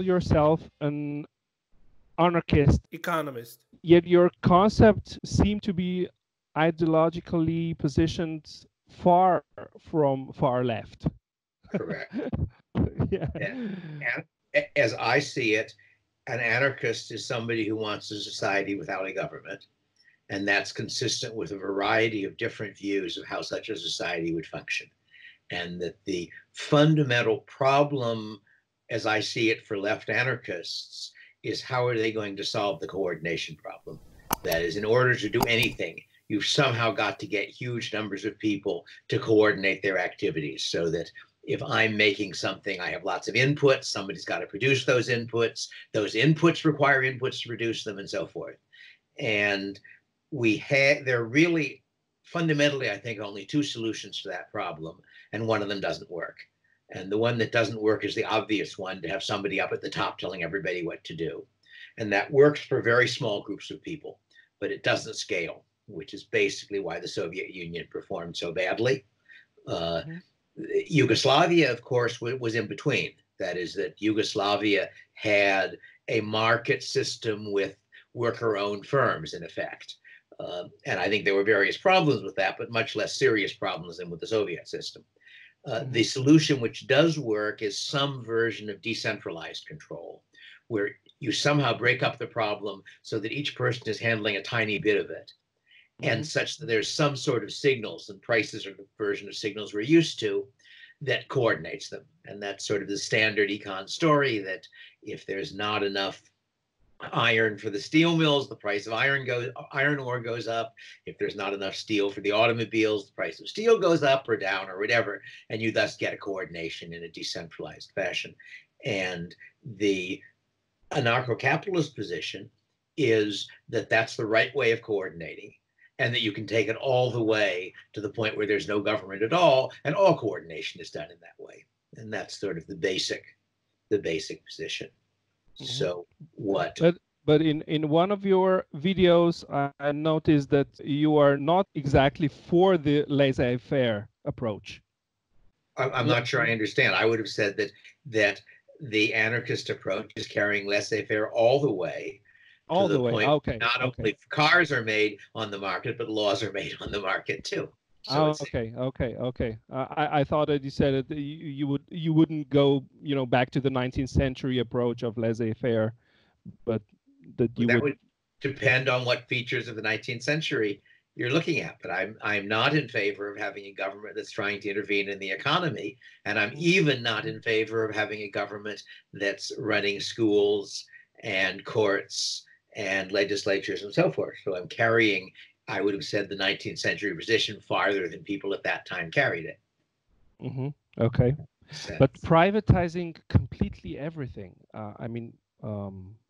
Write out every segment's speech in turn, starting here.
call yourself an anarchist, economist, yet your concepts seem to be ideologically positioned far from far left. Correct. Yeah. And as I see it, an anarchist is somebody who wants a society without a government. And that's consistent with a variety of different views of how such a society would function. And that the fundamental problem, as I see it for left anarchists, is how are they going to solve the coordination problem? That is, in order to do anything, you've somehow got to get huge numbers of people to coordinate their activities so that if I'm making something, I have lots of inputs, somebody's got to produce those inputs require inputs to produce them, and so forth. And there are really fundamentally, I think, only two solutions to that problem, and one of them doesn't work. And the one that doesn't work is the obvious one, to have somebody up at the top telling everybody what to do. And that works for very small groups of people, but it doesn't scale, which is basically why the Soviet Union performed so badly. Yugoslavia, of course, was in between. That is, that Yugoslavia had a market system with worker-owned firms, in effect. And I think there were various problems with that, but much less serious problems than with the Soviet system. The solution, which does work, is some version of decentralized control, where you somehow break up the problem so that each person is handling a tiny bit of it, and such that there's some sort of signals, and prices are the version of signals we're used to, that coordinates them. And that's sort of the standard econ story, that if there's not enough iron for the steel mills, the price of iron ore goes up. If there's not enough steel for the automobiles, the price of steel goes up or down or whatever, and you thus get a coordination in a decentralized fashion. And the anarcho-capitalist position is that that's the right way of coordinating, and that you can take it all the way to the point where there's no government at all, and all coordination is done in that way. And that's sort of the basic position. So what? But in one of your videos, I noticed that you are not exactly for the laissez-faire approach. I'm not sure I understand. I would have said that the anarchist approach is carrying laissez-faire all the way. All the way. Okay. Not only cars are made on the market, but laws are made on the market too. So okay. I thought that you said that you wouldn't go back to the 19th century approach of laissez-faire, but that would depend on what features of the 19th century you're looking at. But I'm not in favor of having a government that's trying to intervene in the economy, and I'm even not in favor of having a government that's running schools and courts and legislatures and so forth. So I'm carrying, I would have said, the 19th century position farther than people at that time carried it. Okay. But privatizing completely everything,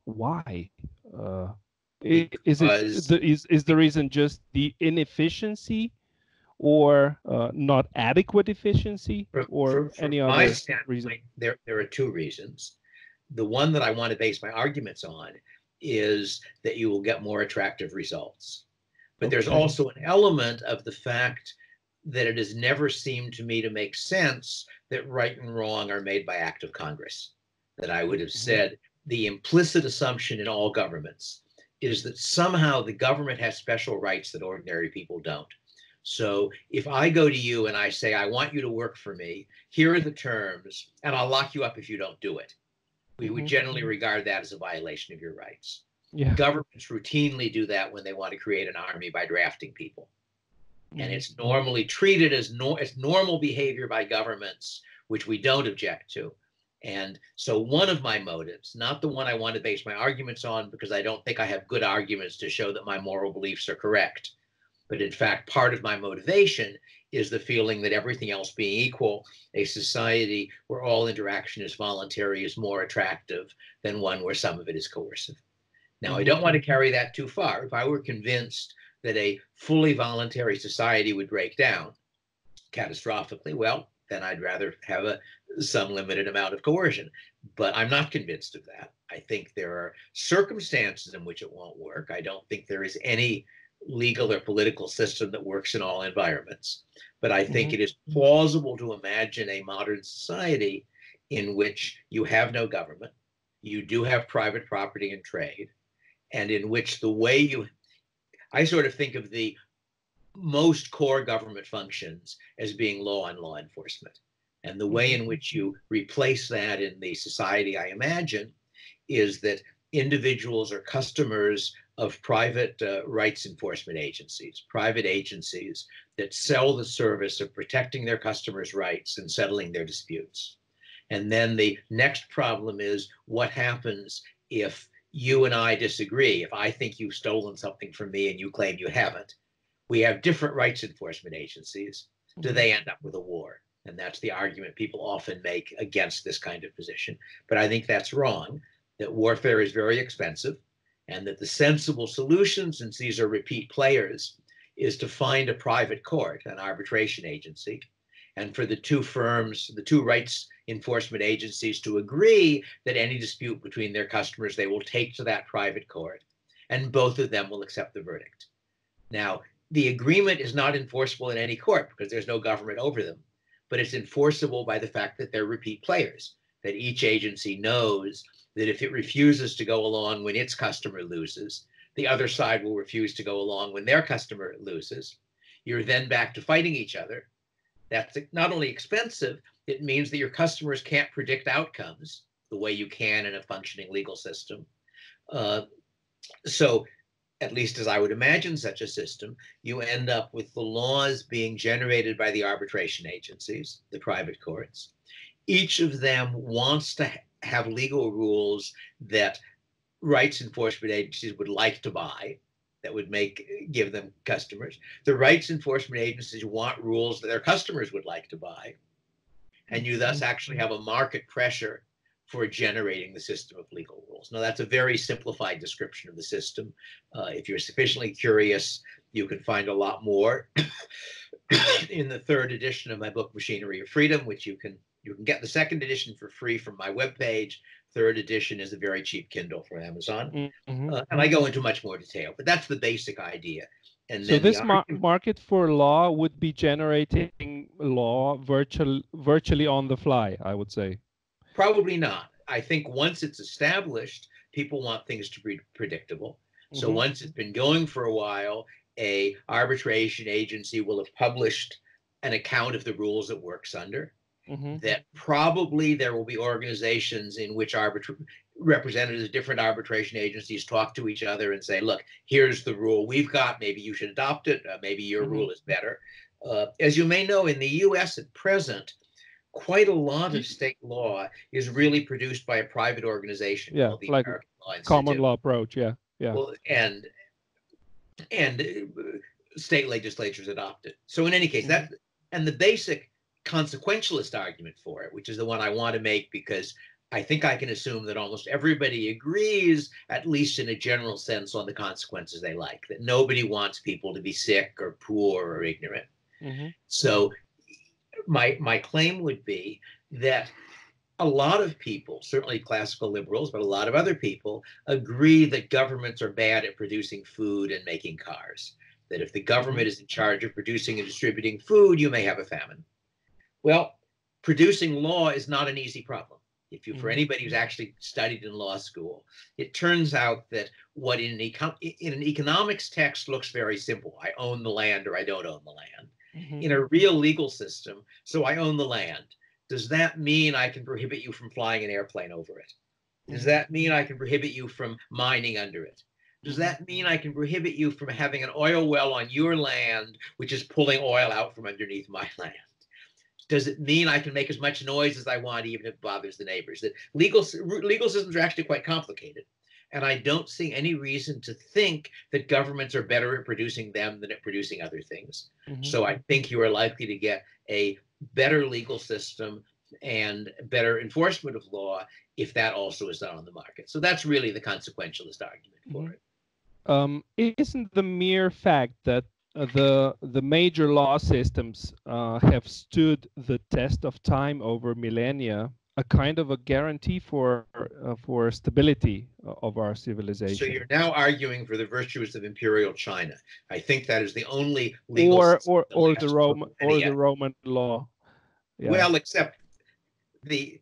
why? Is the reason just the inefficiency, or not adequate efficiency, or any other reason? There are two reasons. The one that I want to base my arguments on is that you will get more attractive results. But there's also an element of the fact that it has never seemed to me to make sense that right and wrong are made by act of Congress. That I would have said the implicit assumption in all governments is that somehow the government has special rights that ordinary people don't. So if I go to you and I say, I want you to work for me, here are the terms, and I'll lock you up if you don't do it, we would generally regard that as a violation of your rights. Yeah. Governments routinely do that when they want to create an army by drafting people. And it's normally treated as normal behavior by governments, which we don't object to. And so one of my motives, not the one I want to base my arguments on, because I don't think I have good arguments to show that my moral beliefs are correct, but in fact, part of my motivation is the feeling that everything else being equal, a society where all interaction is voluntary is more attractive than one where some of it is coercive. Now, I don't want to carry that too far. If I were convinced that a fully voluntary society would break down catastrophically, well, then I'd rather have some limited amount of coercion. But I'm not convinced of that. I think there are circumstances in which it won't work. I don't think there is any legal or political system that works in all environments. But I think it is plausible to imagine a modern society in which you have no government, you do have private property and trade, and in which the way I sort of think of the most core government functions as being law and law enforcement. And the way in which you replace that in the society I imagine is that individuals are customers of private rights enforcement agencies, private agencies that sell the service of protecting their customers' rights and settling their disputes. And then the next problem is what happens if you and I disagree, if I think you've stolen something from me and you claim you haven't. We have different rights enforcement agencies. Do they end up with a war? And that's the argument people often make against this kind of position. But I think that's wrong, that warfare is very expensive, and that the sensible solution, since these are repeat players, is to find a private court, an arbitration agency, and for the two firms, the two rights enforcement agencies, to agree that any dispute between their customers they will take to that private court, and both of them will accept the verdict. Now, the agreement is not enforceable in any court because there's no government over them, but it's enforceable by the fact that they're repeat players, that each agency knows that if it refuses to go along when its customer loses, the other side will refuse to go along when their customer loses. You're then back to fighting each other. That's not only expensive, it means that your customers can't predict outcomes the way you can in a functioning legal system. So, at least as I would imagine such a system, you end up with the laws being generated by the arbitration agencies, the private courts. Each of them wants to have legal rules that rights enforcement agencies would like to buy, that would give them customers. The rights enforcement agencies want rules that their customers would like to buy. And you thus actually have a market pressure for generating the system of legal rules. Now, that's a very simplified description of the system. If you're sufficiently curious, you can find a lot more in the third edition of my book, Machinery of Freedom, which you can get the second edition for free from my webpage. Third edition is a very cheap Kindle from Amazon. And I go into much more detail, but that's the basic idea. And so this market for law would be generating law virtually on the fly, I would say. Probably not. I think once it's established, people want things to be predictable. So once it's been going for a while, a arbitration agency will have published an account of the rules it works under. That probably there will be organizations in which representatives of different arbitration agencies talk to each other and say, look, here's the rule we've got. Maybe you should adopt it. Maybe your rule is better. As you may know, in the US at present, quite a lot of state law is really produced by a private organization called the like American Law Institute. Common law approach, Well, and state legislatures adopt it. So in any case, and the basic consequentialist argument for it, which is the one I want to make because I think I can assume that almost everybody agrees, at least in a general sense, on the consequences they like, that nobody wants people to be sick or poor or ignorant. So my claim would be that a lot of people, certainly classical liberals, but a lot of other people agree that governments are bad at producing food and making cars. That if the government is in charge of producing and distributing food, you may have a famine. Well, producing law is not an easy problem. For anybody who's actually studied in law school, it turns out that what in an economics text looks very simple. I own the land or I don't own the land. In a real legal system, so I own the land. Does that mean I can prohibit you from flying an airplane over it? Does that mean I can prohibit you from mining under it? Does that mean I can prohibit you from having an oil well on your land, which is pulling oil out from underneath my land? Does it mean I can make as much noise as I want, even if it bothers the neighbors? That legal systems are actually quite complicated. And I don't see any reason to think that governments are better at producing them than at producing other things. So I think you are likely to get a better legal system and better enforcement of law if that also is done on the market. So that's really the consequentialist argument for it. Isn't the mere fact that the major law systems have stood the test of time over millennia a kind of a guarantee for stability of our civilization? So you're now arguing for the virtues of imperial China. I think that is the only legal or the Roman law. Well, except the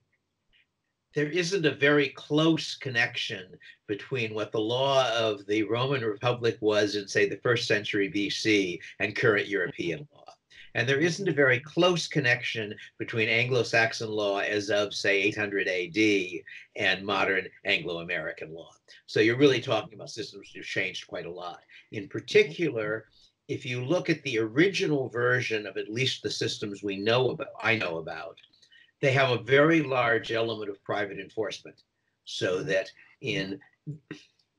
there isn't a very close connection between what the law of the Roman Republic was in, say, the 1st century BC and current European law. And there isn't a very close connection between Anglo-Saxon law as of, say, 800 AD and modern Anglo-American law. So you're really talking about systems that have changed quite a lot. In particular, if you look at the original version of at least the systems I know about, they have a very large element of private enforcement. So that in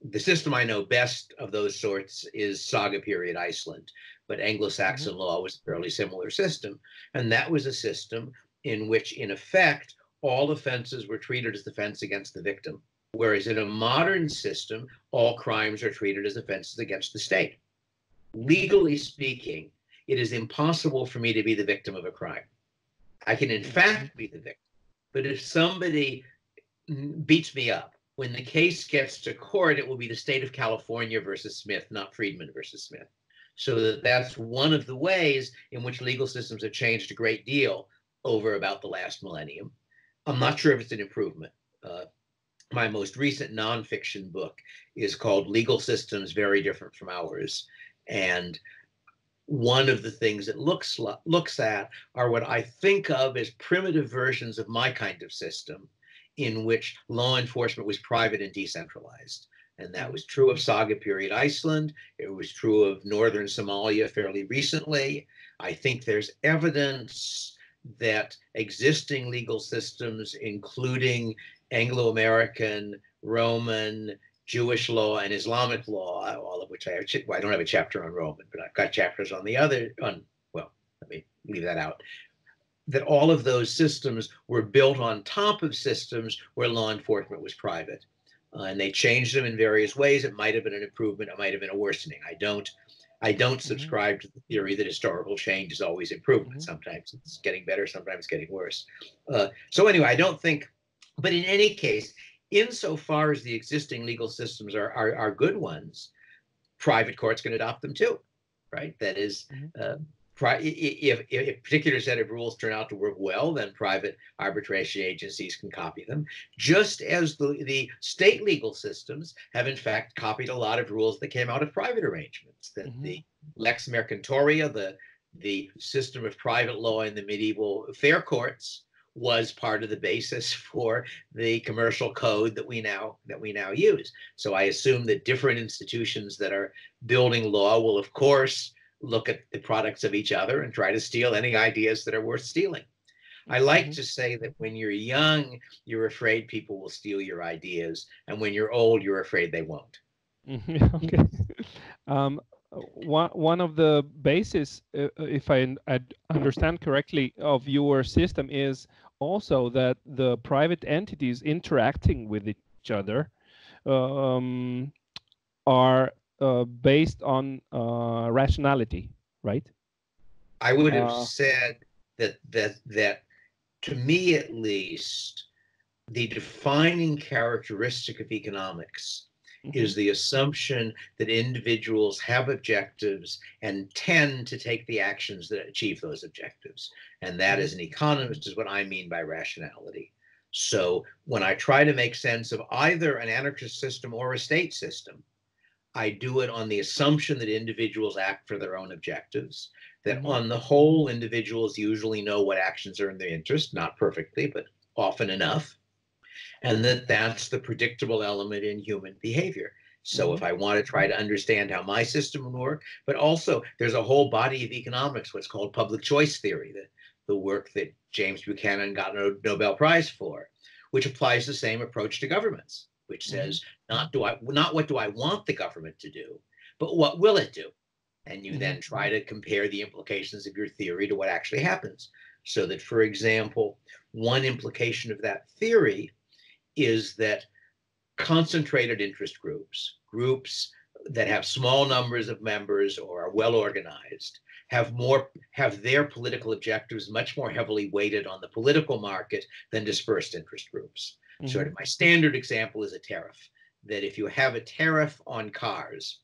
the system I know best of those sorts is Saga period Iceland, but Anglo-Saxon law was a fairly similar system. And that was a system in which, in effect, all offenses were treated as offense against the victim. Whereas in a modern system, all crimes are treated as offenses against the state. Legally speaking, it is impossible for me to be the victim of a crime. I can, in fact, be the victim. But if somebody beats me up, when the case gets to court, it will be the state of California versus Smith, not Friedman versus Smith. So that's one of the ways in which legal systems have changed a great deal over about the last millennium. I'm not sure if it's an improvement. My most recent nonfiction book is called Legal Systems Very Different from Ours. And one of the things it looks at are what I think of as primitive versions of my kind of system, in which law enforcement was private and decentralized. And that was true of Saga period Iceland. It was true of northern Somalia fairly recently. I think there's evidence that existing legal systems, including Anglo-American, Roman, Jewish law, and Islamic law, all of which I don't have a chapter on Roman, but I've got chapters on well, let me leave that out, that all of those systems were built on top of systems where law enforcement was private. And they changed them in various ways. It might have been an improvement. It might have been a worsening. I don't subscribe to the theory that historical change is always improvement. Sometimes it's getting better, sometimes it's getting worse. So anyway, I don't think, but in any case, insofar as the existing legal systems are good ones, private courts can adopt them too, right? That is, if a particular set of rules turn out to work well, then private arbitration agencies can copy them, just as the state legal systems have in fact copied a lot of rules that came out of private arrangements. That the Lex Mercantoria, the system of private law in the medieval fair courts, was part of the basis for the commercial code that we now use. So I assume that different institutions that are building law will, of course, look at the products of each other and try to steal any ideas that are worth stealing. I like to say that when you're young, you're afraid people will steal your ideas, and when you're old, you're afraid they won't. Okay. One of the bases, if I understand correctly, of your system is also that the private entities interacting with each other are based on rationality, right? I would have said that to me at least, the defining characteristic of economics is the assumption that individuals have objectives and tend to take the actions that achieve those objectives. And that, as an economist, is what I mean by rationality. So when I try to make sense of either an anarchist system or a state system, I do it on the assumption that individuals act for their own objectives, that on the whole, individuals usually know what actions are in their interest, not perfectly, but often enough, and that's the predictable element in human behavior. So if I want to try to understand how my system would work, but also there's a whole body of economics, what's called public choice theory, the work that James Buchanan got a Nobel Prize for, which applies the same approach to governments, which says not what do I want the government to do, but what will it do? And you then try to compare the implications of your theory to what actually happens. So that, for example, one implication of that theory is that concentrated interest groups that have small numbers of members or are well organized, have their political objectives much more heavily weighted on the political market than dispersed interest groups. Sort of my standard example is a tariff, that if you have a tariff on cars,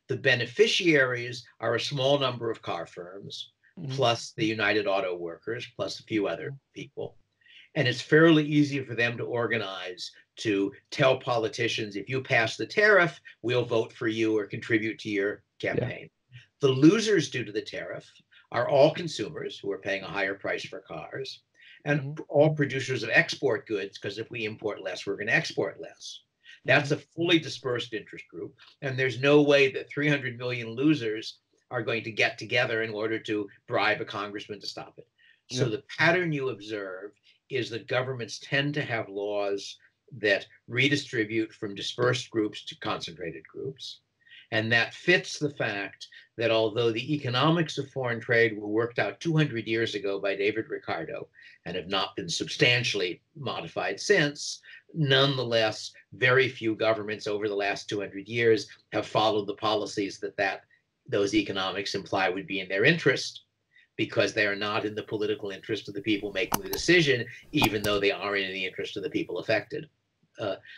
the beneficiaries are a small number of car firms, plus the United Auto Workers, plus a few other people. And it's fairly easy for them to organize to tell politicians, if you pass the tariff, we'll vote for you or contribute to your campaign. Yeah. The losers due to the tariff are all consumers who are paying a higher price for cars, and all producers of export goods, because if we import less, we're going to export less. That's a fully dispersed interest group, and there's no way that 300 million losers are going to get together in order to bribe a congressman to stop it. So the pattern you observe is that governments tend to have laws that redistribute from dispersed groups to concentrated groups. And that fits the fact that although the economics of foreign trade were worked out 200 years ago by David Ricardo and have not been substantially modified since, nonetheless, very few governments over the last 200 years have followed the policies that those economics imply would be in their interest, because they are not in the political interest of the people making the decision, even though they are in the interest of the people affected.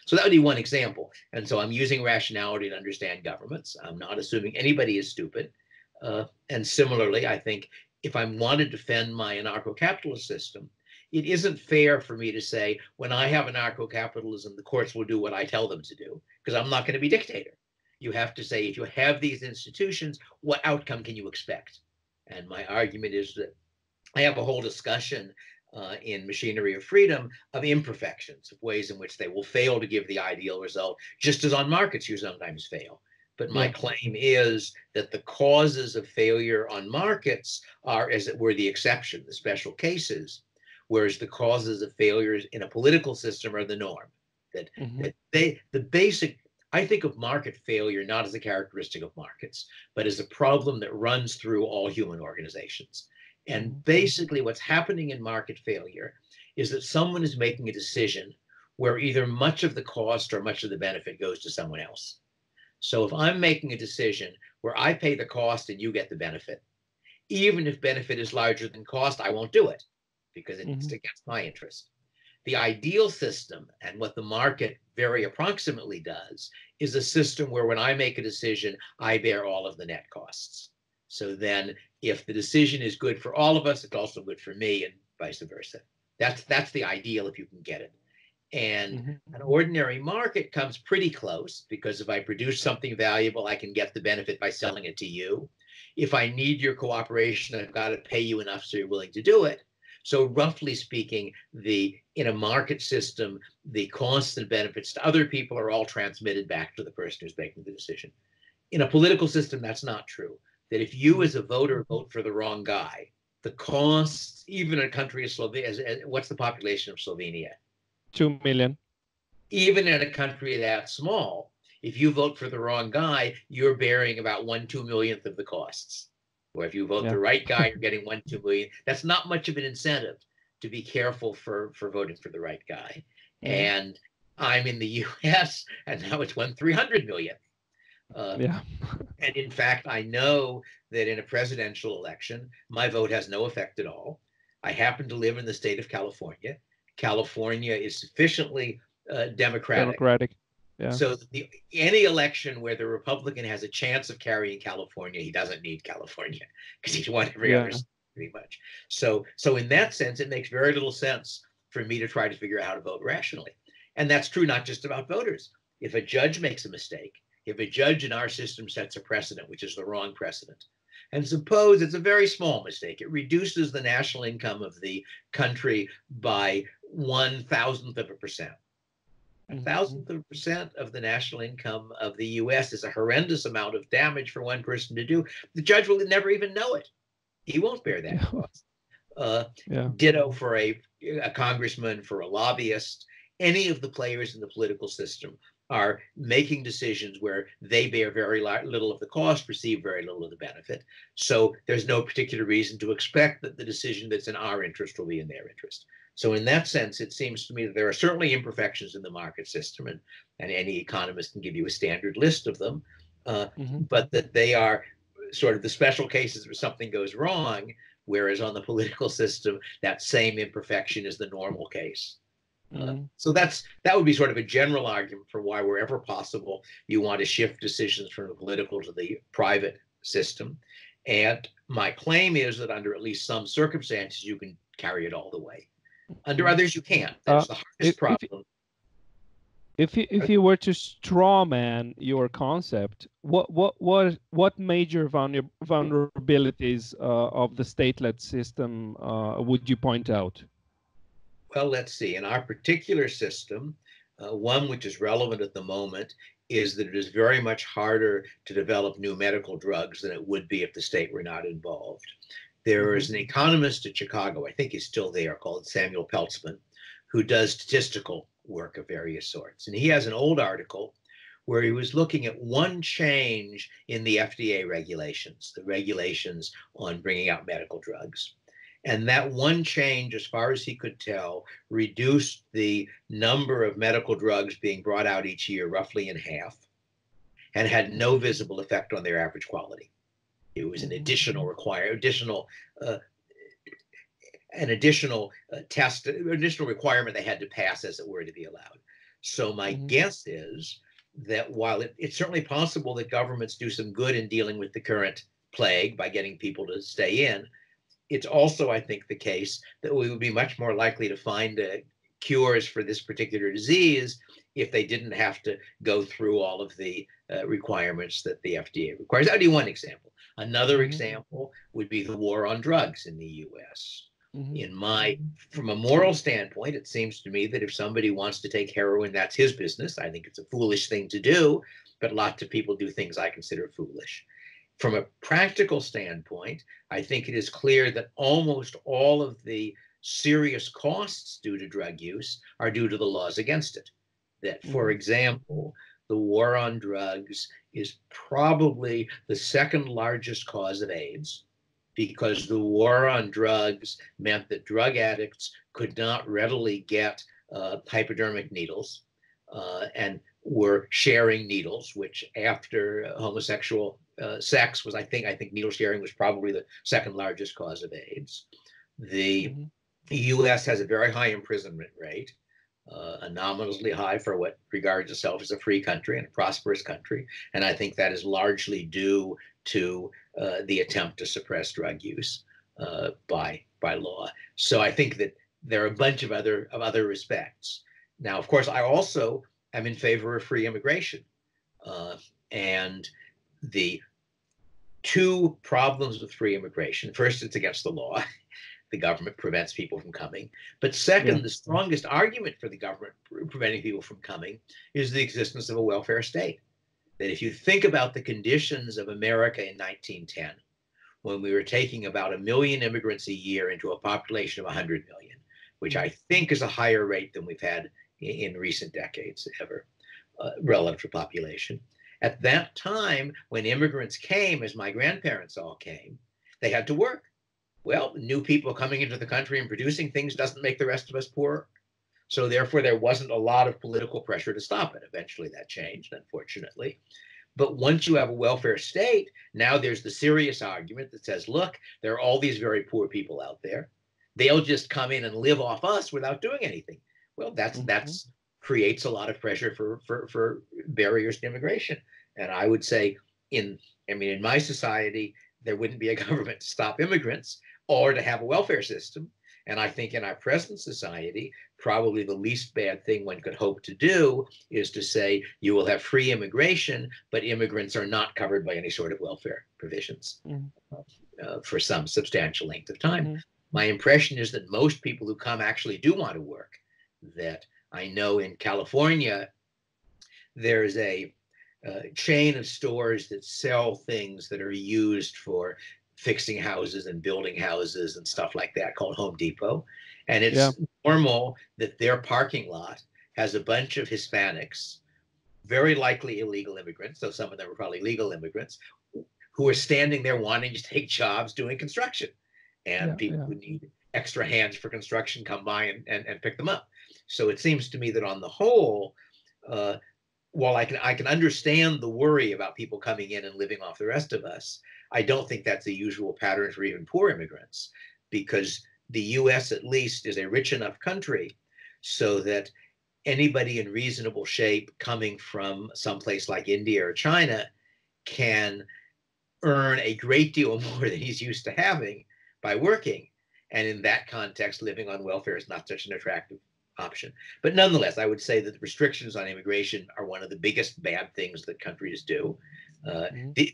So that would be one example. And so I'm using rationality to understand governments. I'm not assuming anybody is stupid. And similarly, I think if I want to defend my anarcho-capitalist system, it isn't fair for me to say, when I have anarcho-capitalism, the courts will do what I tell them to do, because I'm not going to be dictator. You have to say, if you have these institutions, what outcome can you expect? And my argument is that I have a whole discussion in Machinery of Freedom of imperfections, of ways in which they will fail to give the ideal result, just as on markets you sometimes fail. But my claim is that the causes of failure on markets are, as it were, the exception, the special cases, whereas the causes of failures in a political system are the norm. That the basic, I think of market failure not as a characteristic of markets, but as a problem that runs through all human organizations. And basically what's happening in market failure is that someone is making a decision where either much of the cost or much of the benefit goes to someone else. So if I'm making a decision where I pay the cost and you get the benefit, even if benefit is larger than cost, I won't do it because it's against my interest. The ideal system, and what the market very approximately does, is a system where when I make a decision, I bear all of the net costs. So then if the decision is good for all of us, it's also good for me, and vice versa. That's the ideal if you can get it. And an ordinary market comes pretty close, because if I produce something valuable, I can get the benefit by selling it to you. If I need your cooperation, I've got to pay you enough so you're willing to do it. So roughly speaking, in a market system, the costs and benefits to other people are all transmitted back to the person who's making the decision. In a political system, that's not true. That if you as a voter vote for the wrong guy, the costs, even in a country of Slovenia, what's the population of Slovenia? 2 million. Even in a country that small, if you vote for the wrong guy, you're bearing about 1/2 millionth of the costs. Or if you vote the right guy, you're getting 1/2 million. That's not much of an incentive to be careful for voting for the right guy. And I'm in the US, and now it's 1/300 million. And in fact, I know that in a presidential election, my vote has no effect at all. I happen to live in the state of California. California is sufficiently democratic. So any election where the Republican has a chance of carrying California, he doesn't need California because he's won every other state pretty much. So in that sense, it makes very little sense for me to try to figure out how to vote rationally. And that's true not just about voters. If a judge makes a mistake, if a judge in our system sets a precedent, which is the wrong precedent, and suppose it's a very small mistake, it reduces the national income of the country by 1/1000%. 1/1000% of the national income of the US is a horrendous amount of damage for one person to do. The judge will never even know it. He won't bear that cost. Ditto for a congressman, for a lobbyist. Any of the players in the political system are making decisions where they bear very little of the cost, receive very little of the benefit. So there's no particular reason to expect that the decision that's in our interest will be in their interest. So in that sense, it seems to me that there are certainly imperfections in the market system, and any economist can give you a standard list of them, but that they are sort of the special cases where something goes wrong, whereas on the political system, that same imperfection is the normal case. So that would be sort of a general argument for why, wherever possible, you want to shift decisions from the political to the private system. And my claim is that under at least some circumstances, you can carry it all the way. Under others, you can't. That's the hardest problem. If you were to straw man your concept, what major vulnerabilities of the state-led system would you point out? Well, let's see. In our particular system, one which is relevant at the moment is that it is very much harder to develop new medical drugs than it would be if the state were not involved. There is an economist at Chicago, I think he's still there, called Samuel Peltzman, who does statistical work of various sorts. And he has an old article where he was looking at one change in the FDA regulations, the regulations on bringing out medical drugs. And that one change, as far as he could tell, reduced the number of medical drugs being brought out each year roughly in half and had no visible effect on their average quality. It was an additional requirement they had to pass, as it were, to be allowed. So my guess is that while it's certainly possible that governments do some good in dealing with the current plague by getting people to stay in, it's also, I think, the case that we would be much more likely to find cures for this particular disease if they didn't have to go through all of the requirements that the FDA requires. That'd be one example. Another example would be the war on drugs in the US. From a moral standpoint, it seems to me that if somebody wants to take heroin, that's his business. I think it's a foolish thing to do, but lots of people do things I consider foolish. From a practical standpoint, I think it is clear that almost all of the serious costs due to drug use are due to the laws against it. That, for example, the war on drugs is probably the second largest cause of AIDS, because the war on drugs meant that drug addicts could not readily get hypodermic needles and were sharing needles, which after homosexual sex was, I think needle sharing was probably the second largest cause of AIDS. The US has a very high imprisonment rate, anomalously high for what regards itself as a free country and a prosperous country. And I think that is largely due to the attempt to suppress drug use by law. So I think that there are a bunch of other respects. Now, of course, I also am in favor of free immigration. And the two problems with free immigration: first, it's against the law. The government prevents people from coming. But second, the strongest argument for the government preventing people from coming is the existence of a welfare state. That if you think about the conditions of America in 1910, when we were taking about 1 million immigrants a year into a population of 100 million, which I think is a higher rate than we've had in recent decades ever, relative to population. At that time, when immigrants came, as my grandparents all came, they had to work. Well, new people coming into the country and producing things doesn't make the rest of us poorer. So therefore, there wasn't a lot of political pressure to stop it. Eventually, that changed, unfortunately. But once you have a welfare state, now there's the serious argument that says, look, there are all these very poor people out there. They'll just come in and live off us without doing anything. Well, that's creates a lot of pressure for barriers to immigration. And I would say in my society, there wouldn't be a government to stop immigrants or to have a welfare system. And I think in our present society, probably the least bad thing one could hope to do is to say you will have free immigration, but immigrants are not covered by any sort of welfare provisions for some substantial length of time. My impression is that most people who come actually do want to work. That I know in California, there's a chain of stores that sell things that are used for fixing houses and building houses and stuff like that, called Home Depot. And it's normal that their parking lot has a bunch of Hispanics, very likely illegal immigrants, though some of them are probably legal immigrants, who are standing there wanting to take jobs doing construction. And people who need extra hands for construction come by and pick them up. So it seems to me that on the whole, while I can understand the worry about people coming in and living off the rest of us, I don't think that's the usual pattern for even poor immigrants, because the US at least is a rich enough country so that anybody in reasonable shape coming from someplace like India or China can earn a great deal more than he's used to having by working. And in that context, living on welfare is not such an attractive option. But nonetheless, I would say that the restrictions on immigration are one of the biggest bad things that countries do.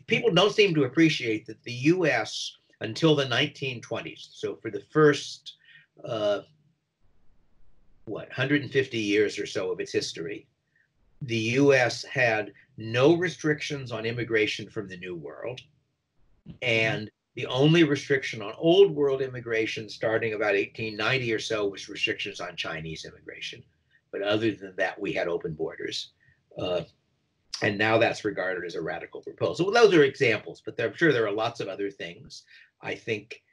People don't seem to appreciate that the US, until the 1920s, so for the first, 150 years or so of its history, the US had no restrictions on immigration from the New World. And the only restriction on Old World immigration starting about 1890 or so was restrictions on Chinese immigration. But other than that, we had open borders. And now that's regarded as a radical proposal. Well, those are examples, but I'm sure there are lots of other things. I think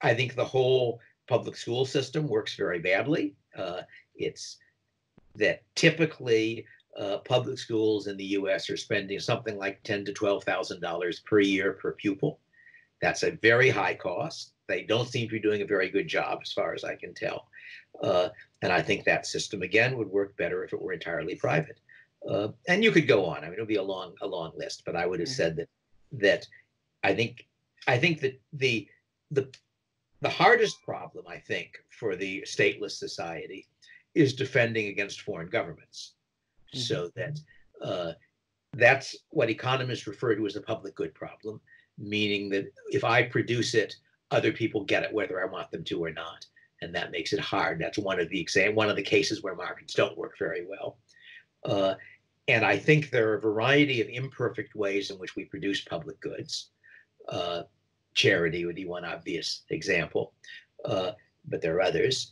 the whole public school system works very badly. It's that typically public schools in the US are spending something like $10,000 to $12,000 per year per pupil. That's a very high cost. They don't seem to be doing a very good job, as far as I can tell. And I think that system, again, would work better if it were entirely private. And you could go on. I mean, it would be a long list, but I would have said that I think that the hardest problem, I think, for the stateless society is defending against foreign governments. So that that's what economists refer to as a public good problem, meaning that if I produce it, other people get it whether I want them to or not, and that makes it hard. That's one of the cases where markets don't work very well. And I think there are a variety of imperfect ways in which we produce public goods. Charity would be one obvious example, but there are others.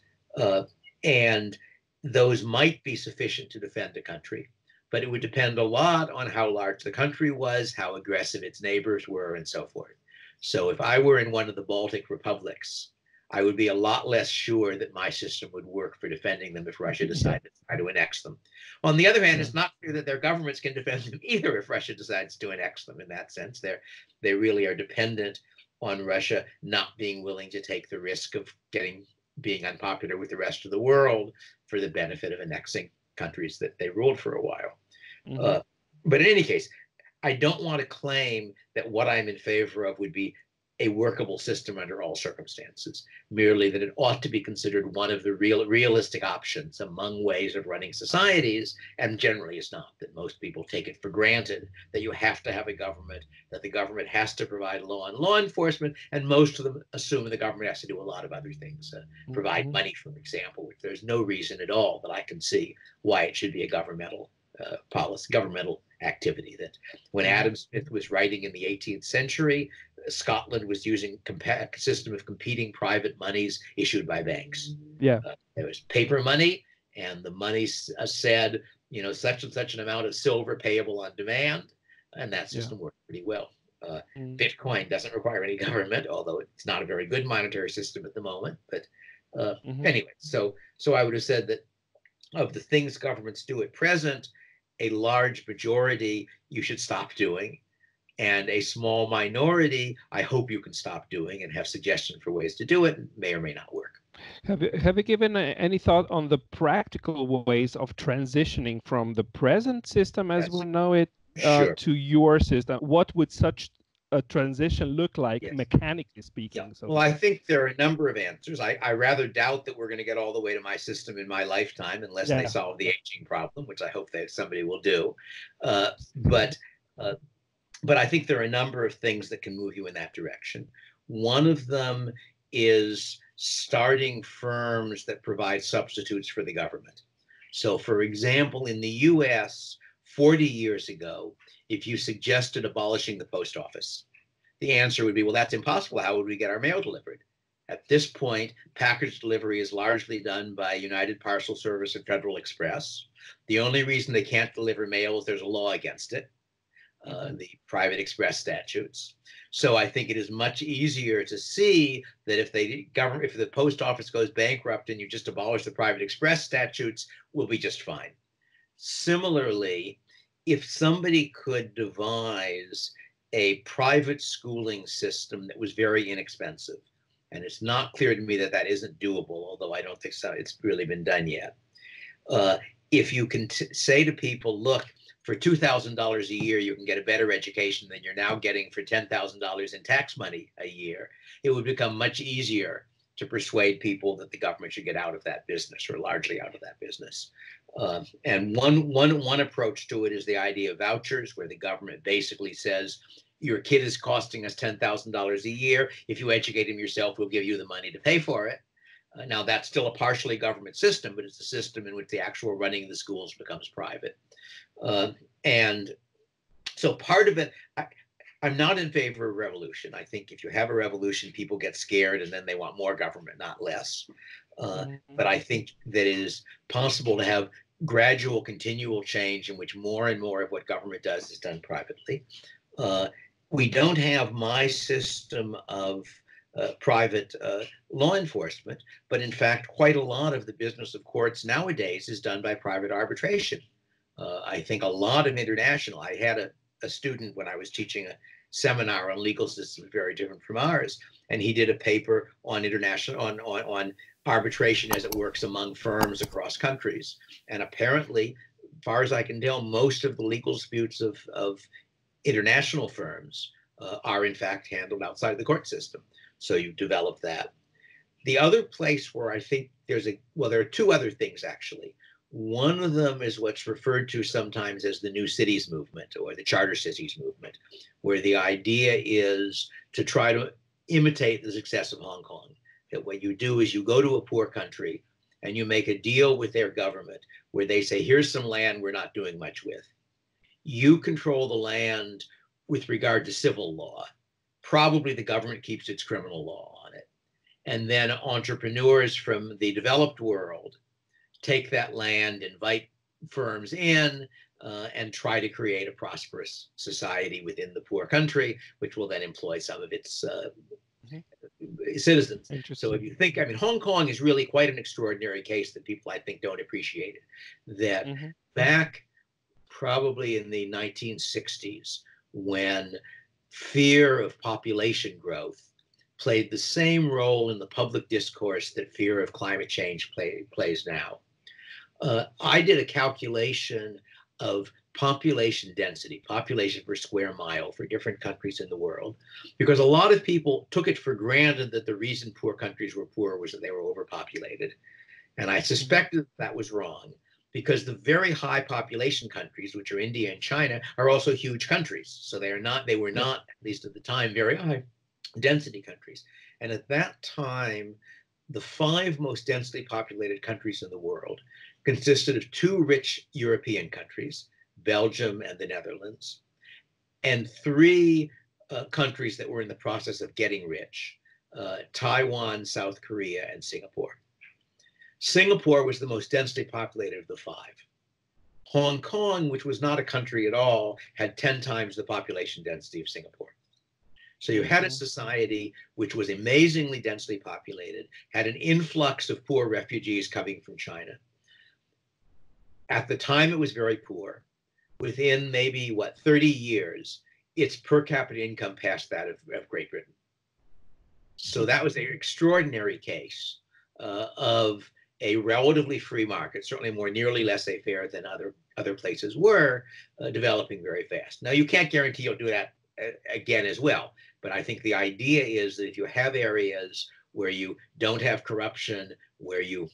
And those might be sufficient to defend a country, but it would depend a lot on how large the country was, how aggressive its neighbors were, and so forth. So if I were in one of the Baltic republics, I would be a lot less sure that my system would work for defending them if Russia decided to try to annex them. On the other hand, it's not clear that their governments can defend them either if Russia decides to annex them. In that sense, they really are dependent on Russia not being willing to take the risk of being unpopular with the rest of the world for the benefit of annexing countries that they ruled for a while. But in any case, I don't want to claim that what I'm in favor of would be a workable system under all circumstances, merely that it ought to be considered one of the realistic options among ways of running societies, and generally is not, that most people take it for granted that you have to have a government, that the government has to provide law and law enforcement, and most of them assume the government has to do a lot of other things, provide money, for example, which there's no reason at all that I can see why it should be a governmental policy, governmental activity. That when Adam Smith was writing in the 18th century, Scotland was using a system of competing private monies issued by banks. There was paper money, and the money said, such and such an amount of silver payable on demand, and that system worked pretty well. Bitcoin doesn't require any government, although it's not a very good monetary system at the moment. But anyway, so I would have said that of the things governments do at present, a large majority you should stop doing, and a small minority I hope you can stop doing and have suggestions for ways to do it. May or may not work. Have you given any thought on the practical ways of transitioning from the present system as we know it to your system? What would such a transition look like, mechanically speaking? Well, I think there are a number of answers. I rather doubt that we're going to get all the way to my system in my lifetime unless they solve the aging problem, which I hope that somebody will do. But I think there are a number of things that can move you in that direction. One of them is starting firms that provide substitutes for the government. So, for example, in the US, 40 years ago, if you suggested abolishing the post office, the answer would be, well, that's impossible. How would we get our mail delivered? At this point, package delivery is largely done by United Parcel Service and Federal Express. The only reason they can't deliver mail is there's a law against it, the private express statutes. So I think it is much easier to see that if the post office goes bankrupt and you just abolish the private express statutes, we'll be just fine. Similarly, if somebody could devise a private schooling system that was very inexpensive, and it's not clear to me that that isn't doable, although I don't think so, it's really been done yet. If you can say to people, look, for $2,000 a year, you can get a better education than you're now getting for $10,000 in tax money a year, it would become much easier to persuade people that the government should get out of that business, or largely out of that business. And one approach to it is the idea of vouchers, where the government basically says, your kid is costing us $10,000 a year. If you educate him yourself, we'll give you the money to pay for it. Now, that's still a partially government system, but it's a system in which the actual running of the schools becomes private. And so part of it, I'm not in favor of revolution. I think if you have a revolution, people get scared and then they want more government, not less. But I think that it is possible to have gradual, continual change in which more and more of what government does is done privately. We don't have my system of private law enforcement, but in fact, quite a lot of the business of courts nowadays is done by private arbitration. I think a lot of international, I had a student when I was teaching a seminar on legal systems very different from ours, and he did a paper on international, on arbitration as it works among firms across countries. And apparently, as far as I can tell, most of the legal disputes of international firms are in fact handled outside the court system. So you develop that. The other place where I think there are two other things actually. One of them is what's referred to sometimes as the New Cities movement or the Charter Cities movement, where the idea is to try to imitate the success of Hong Kong. That what you do is you go to a poor country and you make a deal with their government where they say, here's some land we're not doing much with. You control the land with regard to civil law. Probably the government keeps its criminal law on it. And then entrepreneurs from the developed world take that land, invite firms in, and try to create a prosperous society within the poor country, which will then employ some of its citizens. So if you think, I mean, Hong Kong is really quite an extraordinary case that people, I think, don't appreciate it. That back probably in the 1960s, when fear of population growth played the same role in the public discourse that fear of climate change plays now. I did a calculation of population density, population per square mile for different countries in the world, because a lot of people took it for granted that the reason poor countries were poor was that they were overpopulated. And I suspected that was wrong, because the very high population countries, which are India and China, are also huge countries. So they were not, at least at the time, very high density countries. And at that time, the 5 most densely populated countries in the world consisted of 2 rich European countries, Belgium and the Netherlands, and 3 countries that were in the process of getting rich, Taiwan, South Korea, and Singapore. Singapore was the most densely populated of the 5. Hong Kong, which was not a country at all, had 10 times the population density of Singapore. So you had a society which was amazingly densely populated, had an influx of poor refugees coming from China. At the time, it was very poor. Within maybe, 30 years, its per capita income passed that of Great Britain. So that was an extraordinary case of a relatively free market, certainly more nearly laissez-faire than other places were, developing very fast. Now, you can't guarantee you'll do that again as well, but I think the idea is that if you have areas where you don't have corruption, where you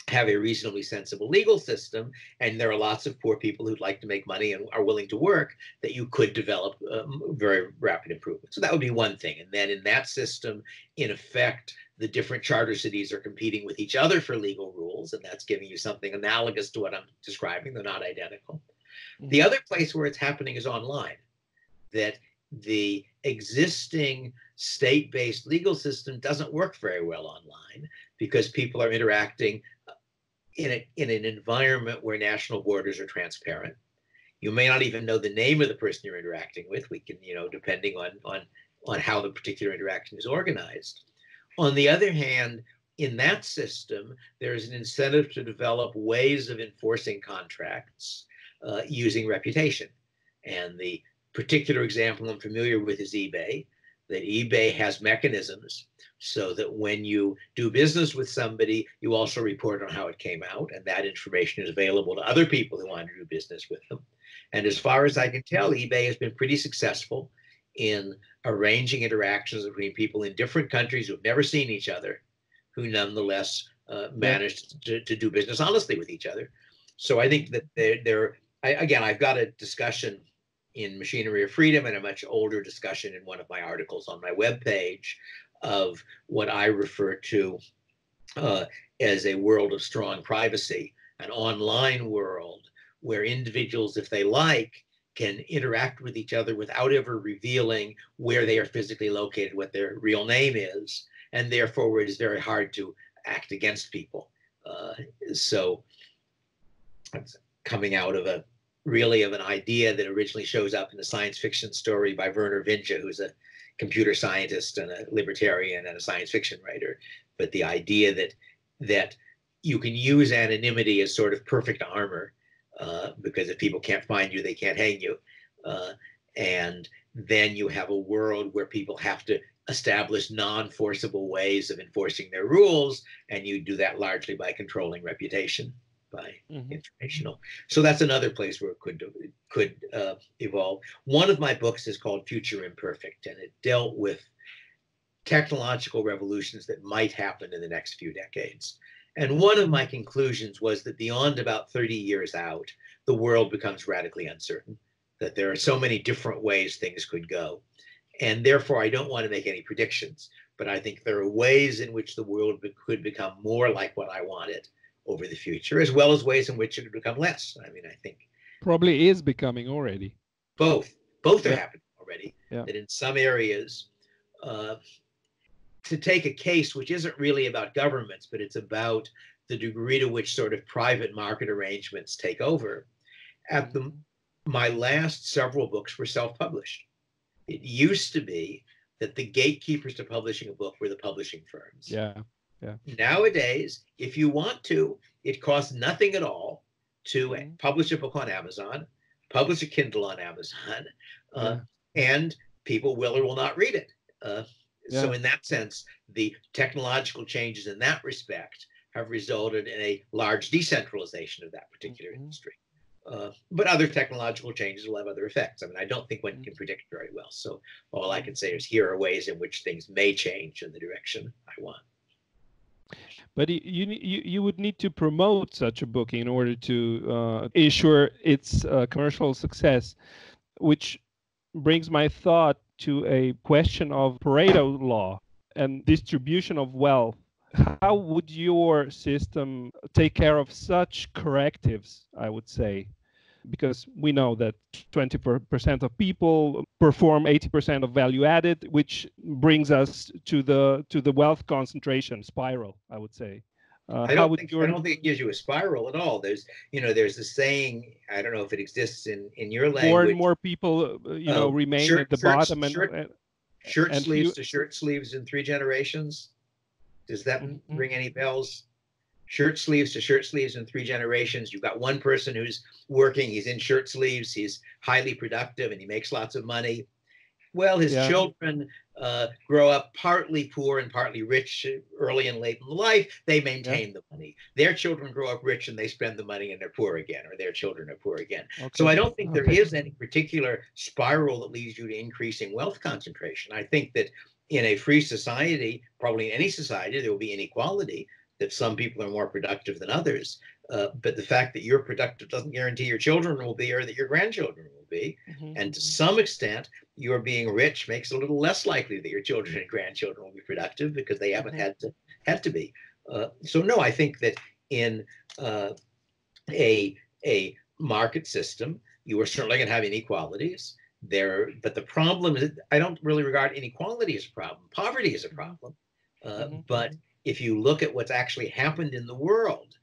have a reasonably sensible legal system, and there are lots of poor people who'd like to make money and are willing to work, that you could develop very rapid improvement. So that would be one thing. And then in that system, in effect, the different charter cities are competing with each other for legal rules, and that's giving you something analogous to what I'm describing. They're not identical. The other place where it's happening is online, that the existing state-based legal system doesn't work very well online because people are interacting in an environment where national borders are transparent. You may not even know the name of the person you're interacting with. We can, depending on how the particular interaction is organized. On the other hand, in that system, there is an incentive to develop ways of enforcing contracts using reputation. And the particular example I'm familiar with is eBay, that eBay has mechanisms so that when you do business with somebody, you also report on how it came out, and that information is available to other people who want to do business with them. And as far as I can tell, eBay has been pretty successful in arranging interactions between people in different countries who've never seen each other who nonetheless managed to do business honestly with each other. So I think that again, I've got a discussion in Machinery of Freedom and a much older discussion in one of my articles on my webpage of what I refer to as a world of strong privacy, an online world where individuals, if they like, can interact with each other without ever revealing where they are physically located, what their real name is, and therefore it is very hard to act against people. So it's coming out of really of an idea that originally shows up in a science fiction story by Werner Vinge, who's a computer scientist and a libertarian and a science fiction writer. But the idea that you can use anonymity as sort of perfect armor, because if people can't find you, they can't hang you. And then you have a world where people have to establish non-forcible ways of enforcing their rules, and you do that largely by controlling reputation, by informational. So that's another place where it could evolve. One of my books is called Future Imperfect, and it dealt with technological revolutions that might happen in the next few decades. And one of my conclusions was that beyond about 30 years out, the world becomes radically uncertain, that there are so many different ways things could go. And therefore, I don't want to make any predictions, but I think there are ways in which the world could become more like what I want it over the future, as well as ways in which it could become less. I mean, I think probably is becoming already. Both are happening already. Yeah. That in some areas, to take a case which isn't really about governments, but it's about the degree to which sort of private market arrangements take over. My last several books were self-published. It used to be that the gatekeepers to publishing a book were the publishing firms. Yeah. Nowadays, if you want to, it costs nothing at all to publish a book on Amazon, publish a Kindle on Amazon, and people will or will not read it. So in that sense, the technological changes in that respect have resulted in a large decentralization of that particular industry. But other technological changes will have other effects. I mean, I don't think one can predict very well. So all I can say is here are ways in which things may change in the direction I want. But you would need to promote such a book in order to ensure its commercial success, which brings my thought to a question of Pareto law and distribution of wealth. How would your system take care of such correctives, I would say? Because we know that 20% of people perform 80% of value added, which brings us to the wealth concentration spiral, I would say. I don't think it gives you a spiral at all. There's a saying, I don't know if it exists in your language. More and more people, remain at the bottom. Shirt sleeves to shirt sleeves in 3 generations. Does that ring any bells? Shirt sleeves to shirt sleeves in 3 generations. You've got one person who's working, he's in shirt sleeves, he's highly productive, and he makes lots of money. Well, his children grow up partly poor and partly rich early and late in life. They maintain the money. Their children grow up rich and they spend the money and they're poor again, or their children are poor again. Okay. So I don't think there is any particular spiral that leads you to increasing wealth concentration. I think that in a free society, probably in any society, there will be inequality, that some people are more productive than others. But the fact that you're productive doesn't guarantee your children will be, or that your grandchildren will be. And to some extent, your being rich makes it a little less likely that your children and grandchildren will be productive because they haven't had to be. So no, I think that in a market system, you are certainly going to have inequalities there. But the problem is, I don't really regard inequality as a problem. Poverty is a problem. But if you look at what's actually happened in the world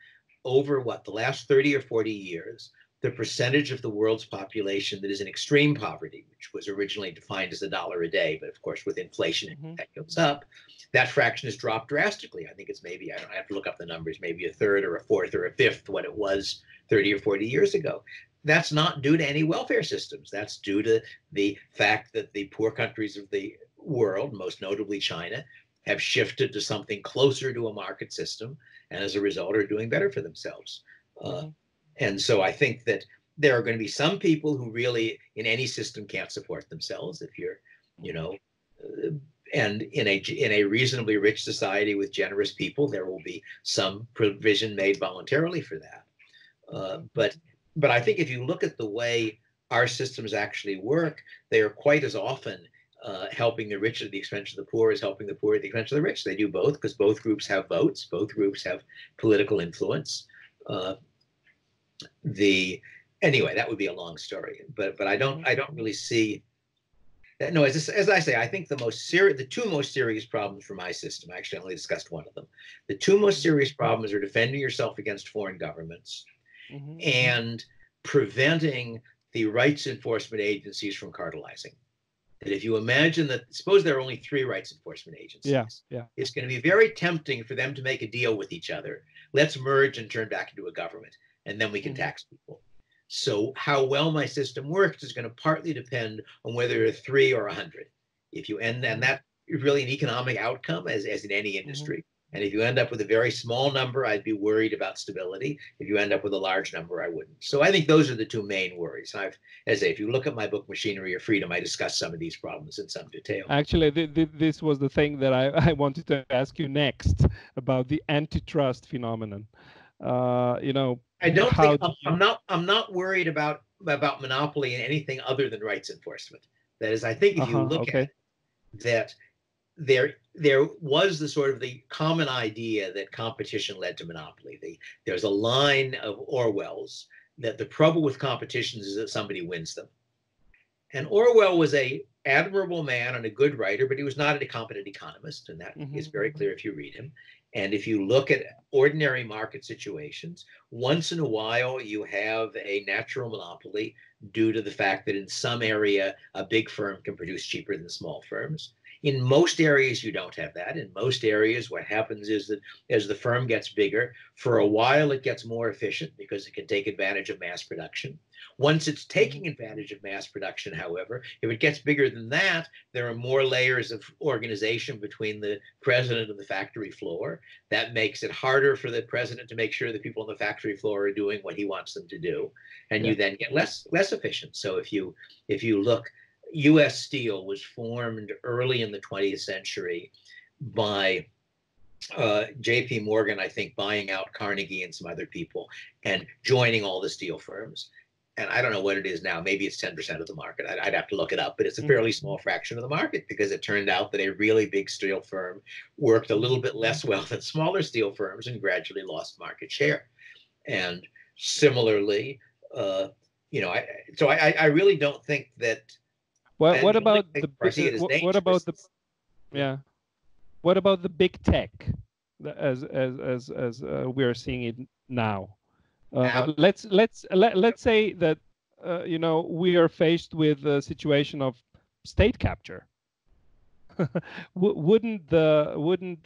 over the last 30 or 40 years, the percentage of the world's population that is in extreme poverty, which was originally defined as $1 a day, but of course with inflation that goes up, that fraction has dropped drastically. I think it's maybe, I have to look up the numbers, maybe a third or a fourth or a fifth what it was 30 or 40 years ago. That's not due to any welfare systems. That's due to the fact that the poor countries of the world, most notably China, have shifted to something closer to a market system, and as a result are doing better for themselves. And so I think that there are going to be some people who really in any system can't support themselves. If you're, and in a reasonably rich society with generous people, there will be some provision made voluntarily for that. But I think if you look at the way our systems actually work, they are quite as often helping the rich at the expense of the poor as helping the poor at the expense of the rich. They do both because both groups have votes, both groups have political influence. Anyway, that would be a long story, but I don't really see that. No, as I say, I think the two most serious problems for my system, actually I only discussed one of them. The two most serious problems are defending yourself against foreign governments and preventing the rights enforcement agencies from cartelizing. That if you imagine that, suppose there are only 3 rights enforcement agencies, it's going to be very tempting for them to make a deal with each other. Let's merge and turn back into a government, and then we can tax people. So how well my system works is going to partly depend on whether there are 3 or 100. If you and that is really an economic outcome as in any industry. And if you end up with a very small number, I'd be worried about stability. If you end up with a large number, I wouldn't. So I think those are the 2 main worries. If you look at my book, Machinery of Freedom, I discuss some of these problems in some detail. Actually, this was the thing that I wanted to ask you next about the antitrust phenomenon. I don't think I'm not worried about monopoly in anything other than rights enforcement. That is, I think if you look at that, there was the common idea that competition led to monopoly. There's a line of Orwell's that the trouble with competitions is that somebody wins them. And Orwell was an admirable man and a good writer, but he was not a competent economist, and that is very clear if you read him. And if you look at ordinary market situations, once in a while you have a natural monopoly due to the fact that in some area a big firm can produce cheaper than small firms. In most areas, you don't have that. In most areas, what happens is that as the firm gets bigger, for a while it gets more efficient because it can take advantage of mass production. Once it's taking advantage of mass production, however, if it gets bigger than that, there are more layers of organization between the president and the factory floor. That makes it harder for the president to make sure that people on the factory floor are doing what he wants them to do. And you then get less efficient. So if you look, U.S. Steel was formed early in the 20th century by J.P. Morgan, I think, buying out Carnegie and some other people and joining all the steel firms. And I don't know what it is now. Maybe it's 10% of the market. I'd have to look it up, but it's a fairly small fraction of the market because it turned out that a really big steel firm worked a little bit less well than smaller steel firms and gradually lost market share. And similarly, I really don't think that. What about the big tech as we are seeing it now? Let's say that we are faced with a situation of state capture. Wouldn't the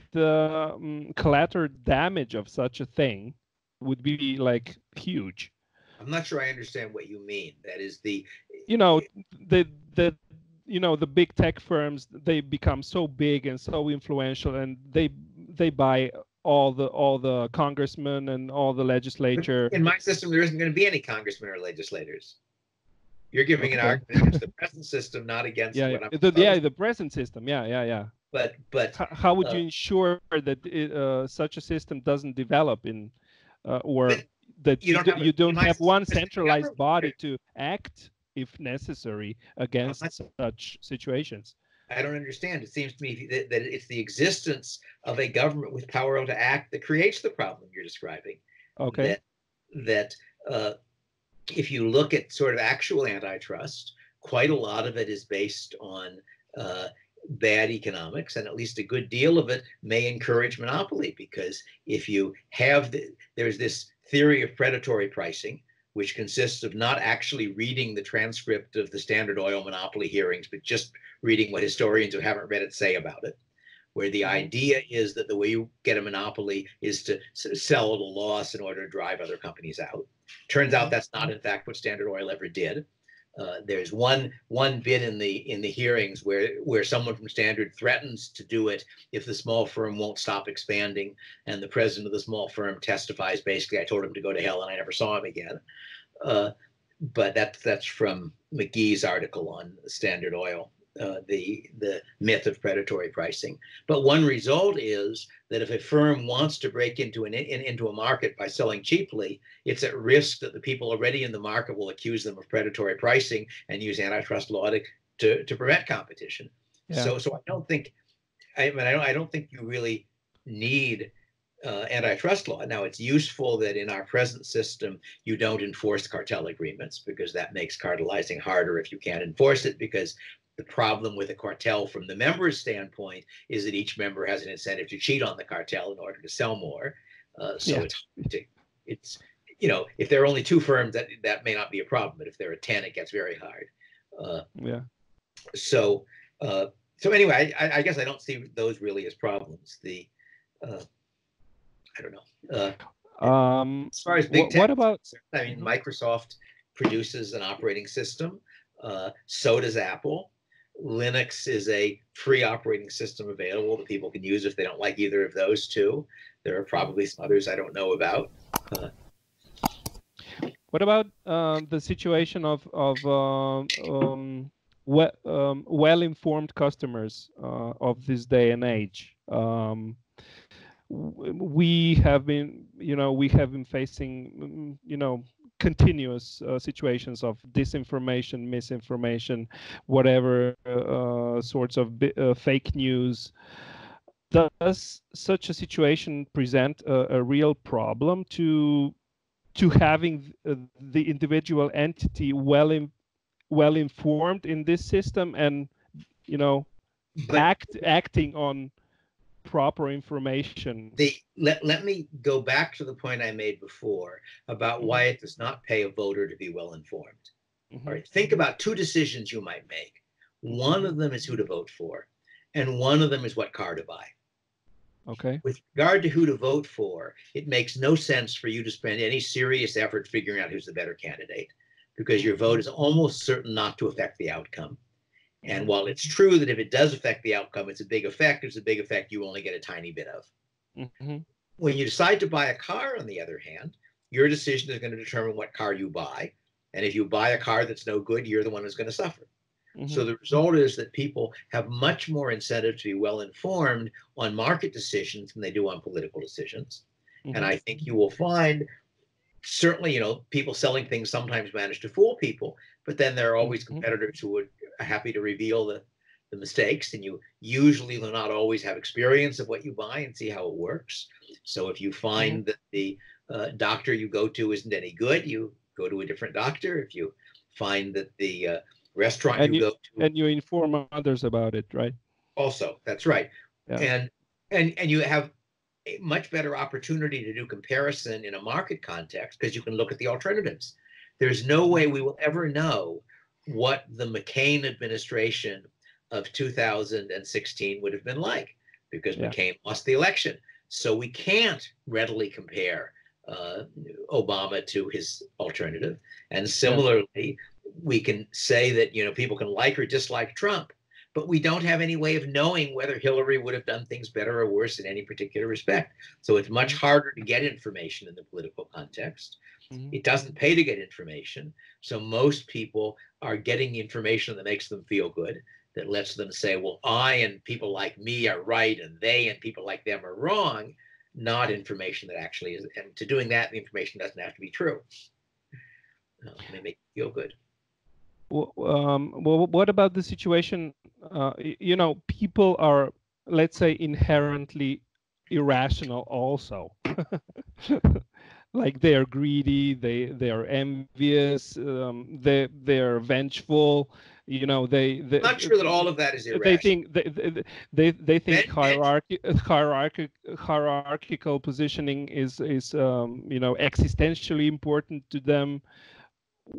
collateral damage of such a thing would be like huge? I'm not sure I understand what you mean. That is the big tech firms, they become so big and so influential, and they buy all the congressmen and all the legislature. In my system, there isn't going to be any congressmen or legislators. You're giving an argument against the present system, not against what I'm proposing. The present system. But how would you ensure that such a system doesn't develop or that you don't have one centralized body to act if necessary against such situations? I don't understand. It seems to me that it's the existence of a government with power to act that creates the problem you're describing. Okay. That if you look at sort of actual antitrust, quite a lot of it is based on bad economics, and at least a good deal of it may encourage monopoly, because if you have there's this theory of predatory pricing, which consists of not actually reading the transcript of the Standard Oil monopoly hearings, but just reading what historians who haven't read it say about it, where the idea is that the way you get a monopoly is to sell at a loss in order to drive other companies out. Turns out that's not, in fact, what Standard Oil ever did. There's one bit in the hearings where someone from Standard threatens to do it if the small firm won't stop expanding, and the president of the small firm testifies, basically, I told him to go to hell and I never saw him again. But that's from McGee's article on Standard Oil. the myth of predatory pricing. But one result is that if a firm wants to break into into a market by selling cheaply, it's at risk that the people already in the market will accuse them of predatory pricing and use antitrust law to prevent competition. Yeah. So I don't think, I don't think you really need antitrust law. Now, it's useful that in our present system, you don't enforce cartel agreements, because that makes cartelizing harder if you can't enforce it, because the problem with a cartel from the member's standpoint is that each member has an incentive to cheat on the cartel in order to sell more. So Yeah. it's, you know, if there are only two firms, that may not be a problem, but if there are 10, it gets very hard. Yeah. So anyway, I guess I don't see those really as problems. I don't know. As far as big tech, what about? I mean, Microsoft produces an operating system. So does Apple. Linux is a free operating system available that people can use if they don't like either of those two. There are probably some others I don't know about. What about the situation of well-informed customers of this day and age? We have been facing, continuous situations of disinformation, misinformation, whatever sorts of fake news. Does such a situation present a real problem to having the individual entity well informed in this system, and acting on proper information? Let me go back to the point I made before about why it does not pay a voter to be well informed. All right, think about two decisions you might make. One of them is who to vote for, and one of them is what car to buy. Okay. With regard to who to vote for, it makes no sense for you to spend any serious effort figuring out who's the better candidate, because your vote is almost certain not to affect the outcome. And while it's true that if it does affect the outcome, it's a big effect, it's a big effect you only get a tiny bit of. When you decide to buy a car, on the other hand, your decision is going to determine what car you buy. And if you buy a car that's no good, you're the one who's going to suffer. So the result is that people have much more incentive to be well informed on market decisions than they do on political decisions. And I think you will find, certainly, people selling things sometimes manage to fool people, but then there are always competitors who are happy to reveal the mistakes, and you usually will not always have experience of what you buy and see how it works. So if you find that the doctor you go to isn't any good, you go to a different doctor. If you find that the restaurant you go to, and you inform others about it, right? Also, that's right. Yeah. And you have a much better opportunity to do comparison in a market context, because you can look at the alternatives. There's no way we will ever know what the McCain administration of 2016 would have been like, because McCain lost the election. So we can't readily compare Obama to his alternative. And similarly, we can say that, people can like or dislike Trump, but we don't have any way of knowing whether Hillary would have done things better or worse in any particular respect. So it's much harder to get information in the political context. It doesn't pay to get information. So most people are getting information that makes them feel good, that lets them say, well, I and people like me are right, and they and people like them are wrong, not information that actually is. And to doing that, the information doesn't have to be true. They make you feel good. Well, what about the situation? People are, let's say, inherently irrational also. Like they are greedy, they are envious, they are vengeful. I'm not sure that all of that is irrational. They think hierarchical positioning is existentially important to them.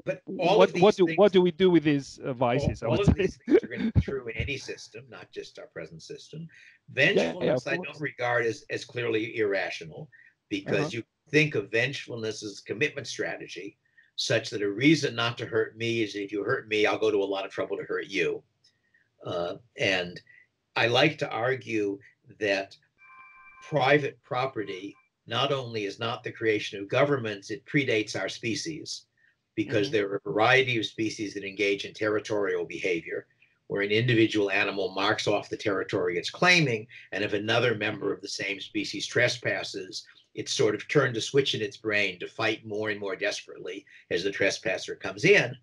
But what do we do with these vices? All of these things are going to be true in any system, not just our present system. Vengefulness, I don't regard as clearly irrational, because you think of vengefulness as a commitment strategy, such that a reason not to hurt me is if you hurt me, I'll go to a lot of trouble to hurt you. And I like to argue that private property not only is not the creation of governments, it predates our species, because there are a variety of species that engage in territorial behavior, where an individual animal marks off the territory it's claiming, and if another member of the same species trespasses, it's sort of turned a switch in its brain to fight more and more desperately as the trespasser comes in.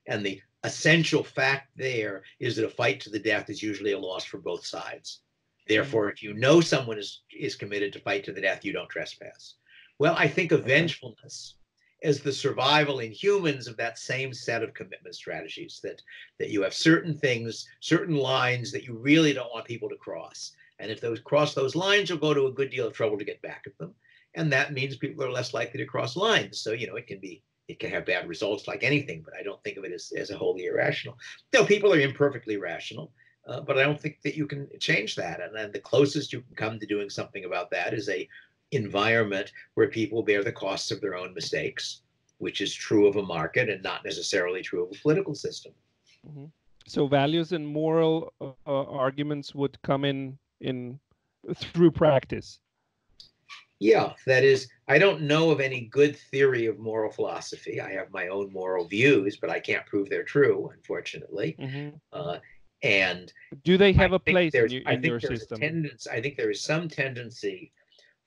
And the essential fact there is that a fight to the death is usually a loss for both sides. Therefore, if you know someone is committed to fight to the death, you don't trespass. Well, I think of vengefulness as the survival in humans of that same set of commitment strategies, that you have certain things, certain lines that you really don't want people to cross. And if those cross those lines, you'll go to a good deal of trouble to get back at them. And that means people are less likely to cross lines. So, it can have bad results like anything, but I don't think of it as a wholly irrational. No, people are imperfectly rational, but I don't think that you can change that. And then the closest you can come to doing something about that is a environment where people bear the costs of their own mistakes, which is true of a market and not necessarily true of a political system. Mm-hmm. So values and moral arguments would come in through practice. Yeah, that is, I don't know of any good theory of moral philosophy. I have my own moral views, but I can't prove they're true, unfortunately. Mm-hmm. And do they have a place in your system? I think there is some tendency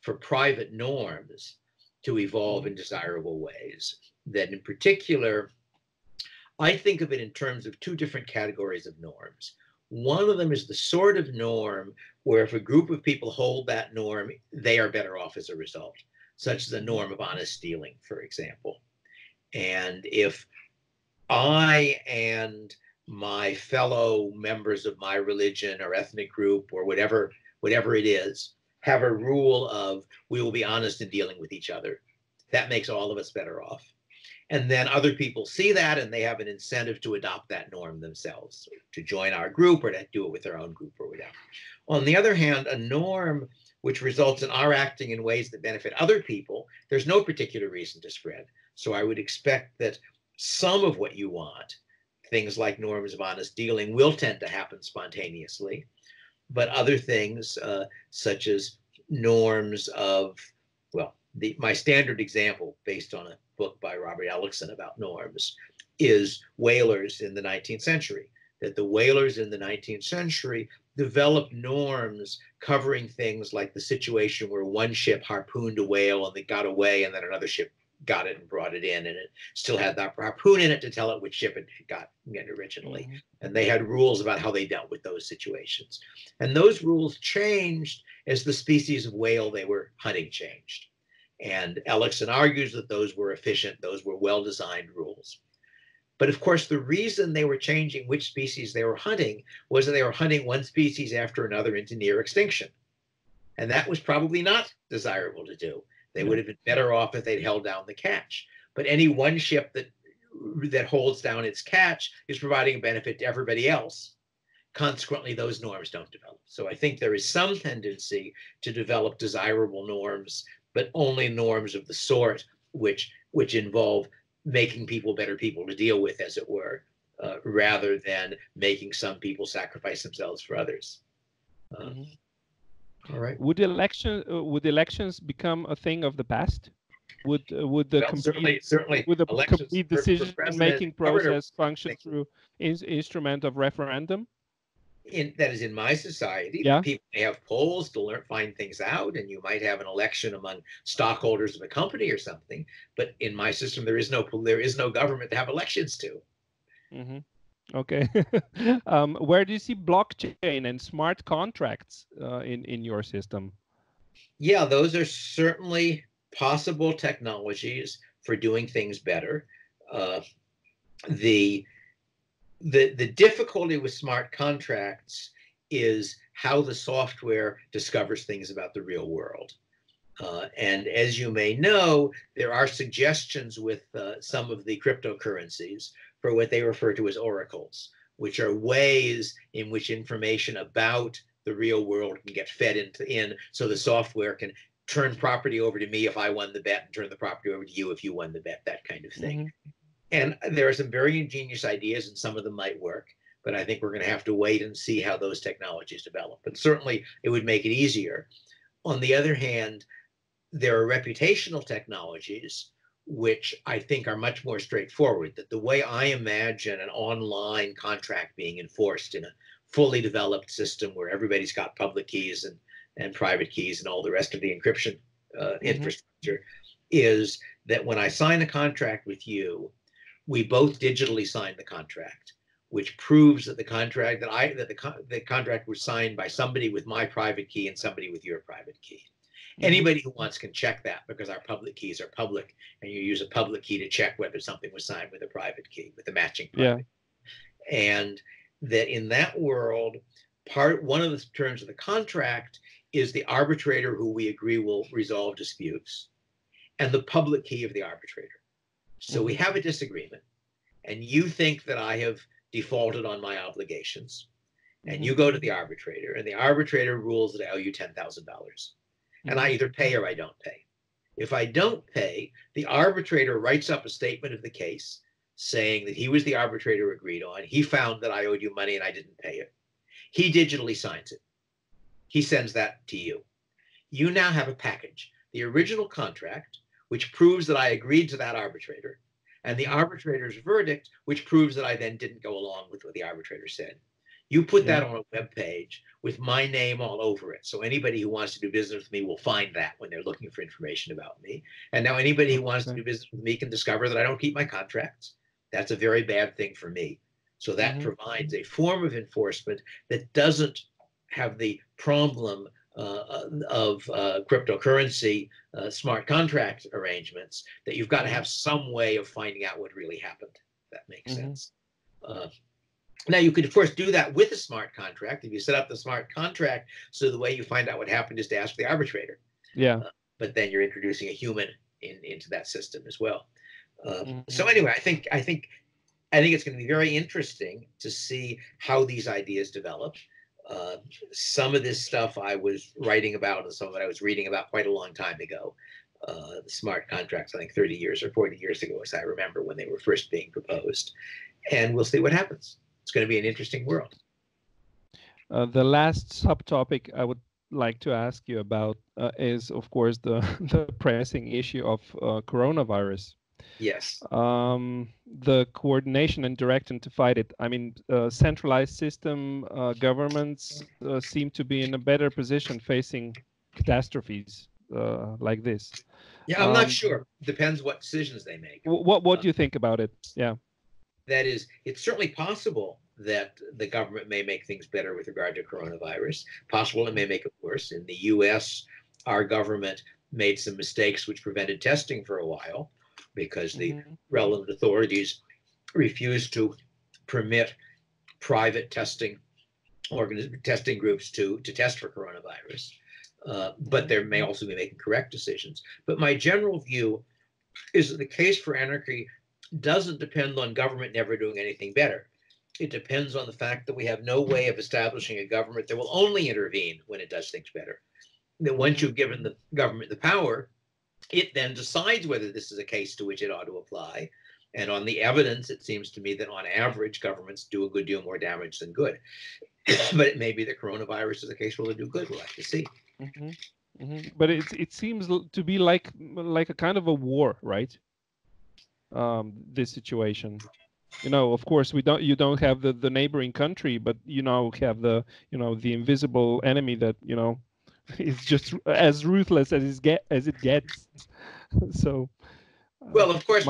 for private norms to evolve in desirable ways. That in particular, I think of it in terms of two different categories of norms. One of them is the sort of norm where if a group of people hold that norm, they are better off as a result, such as the norm of honest dealing, for example. And if I and my fellow members of my religion or ethnic group or whatever it is, have a rule of we will be honest in dealing with each other, that makes all of us better off. And then other people see that and they have an incentive to adopt that norm themselves, to join our group or to do it with their own group or whatever. On the other hand, a norm which results in our acting in ways that benefit other people, there's no particular reason to spread. So I would expect that some of what you want, things like norms of honest dealing, will tend to happen spontaneously. But other things, such as norms of, well, my standard example based on a book by Robert Ellickson about norms is whalers in the 19th century. That the whalers in the 19th century developed norms covering things like the situation where one ship harpooned a whale and they got away, and then another ship got it and brought it in, and it still had that harpoon in it to tell it which ship it got originally. Mm-hmm. And they had rules about how they dealt with those situations. And those rules changed as the species of whale they were hunting changed. And Ellickson argues that those were efficient, those were well-designed rules. But of course, the reason they were changing which species they were hunting was that they were hunting one species after another into near extinction. And that was probably not desirable to do. They would have been better off if they'd held down the catch. But any one ship that holds down its catch is providing a benefit to everybody else. Consequently, those norms don't develop. So I think there is some tendency to develop desirable norms, but only norms of the sort which involve making people better people to deal with, as it were, rather than making some people sacrifice themselves for others. All right. Would elections become a thing of the past? Would the complete decision-making process function through instrument of referendum? That is, in my society, people may have polls to find things out, and you might have an election among stockholders of a company or something. But in my system, there is no government to have elections to. Mm-hmm. Okay. Where do you see blockchain and smart contracts in your system? Yeah, those are certainly possible technologies for doing things better. The difficulty with smart contracts is how the software discovers things about the real world. And as you may know, there are suggestions with some of the cryptocurrencies for what they refer to as oracles, which are ways in which information about the real world can get fed in so the software can turn property over to me if I won the bet and turn the property over to you if you won the bet, that kind of thing. Mm-hmm. And there are some very ingenious ideas, and some of them might work, but I think we're going to have to wait and see how those technologies develop. But certainly it would make it easier. On the other hand, there are reputational technologies which I think are much more straightforward. That the way I imagine an online contract being enforced in a fully developed system where everybody's got public keys and private keys and all the rest of the encryption infrastructure is that when I sign a contract with you, we both digitally sign the contract, which proves that the contract the contract was signed by somebody with my private key and somebody with your private key. Anybody who wants can check that because our public keys are public, and you use a public key to check whether something was signed with a private key, with a matching private key. And that in that world, one of the terms of the contract is the arbitrator who we agree will resolve disputes and the public key of the arbitrator. So we have a disagreement, and you think that I have defaulted on my obligations, and you go to the arbitrator, and the arbitrator rules that I owe you $10,000. And I either pay or I don't pay. If I don't pay, the arbitrator writes up a statement of the case saying that he was the arbitrator agreed on. He found that I owed you money and I didn't pay it. He digitally signs it. He sends that to you. You now have a package, the original contract, which proves that I agreed to that arbitrator, and the arbitrator's verdict, which proves that I then didn't go along with what the arbitrator said. You put that on a web page with my name all over it. So anybody who wants to do business with me will find that when they're looking for information about me. And now anybody who wants to do business with me can discover that I don't keep my contracts. That's a very bad thing for me. So that provides a form of enforcement that doesn't have the problem of cryptocurrency smart contract arrangements, that you've got to have some way of finding out what really happened. That makes sense. Now, you could, of course, do that with a smart contract if you set up the smart contract so the way you find out what happened is to ask the arbitrator. But then you're introducing a human into that system as well. So anyway, I think it's going to be very interesting to see how these ideas develop. Some of this stuff I was writing about and some of it I was reading about quite a long time ago. The smart contracts, I think 30 years or 40 years ago, as I remember, when they were first being proposed. And we'll see what happens. It's going to be an interesting world. The last subtopic I would like to ask you about is, of course, the pressing issue of coronavirus. Yes. The coordination and direction to fight it. I mean, centralized system governments seem to be in a better position facing catastrophes like this. Yeah, I'm not sure. Depends what decisions they make. What do you think about it? Yeah. That is, it's certainly possible that the government may make things better with regard to coronavirus. Possible it may make it worse. In the US, our government made some mistakes which prevented testing for a while because the relevant authorities refused to permit private testing groups to test for coronavirus. But they may also be making correct decisions. But my general view is that the case for anarchy doesn't depend on government never doing anything better. It depends on the fact that we have no way of establishing a government that will only intervene when it does things better. That once you've given the government the power, it then decides whether this is a case to which it ought to apply. And on the evidence, it seems to me that on average, governments do a good deal more damage than good. But it may be that coronavirus is a case where they'll do good. We'll have to see. But it seems to be like a kind of a war, right? This situation, of course you don't have the neighboring country, but have the invisible enemy that is just as ruthless as it gets. So well, of course,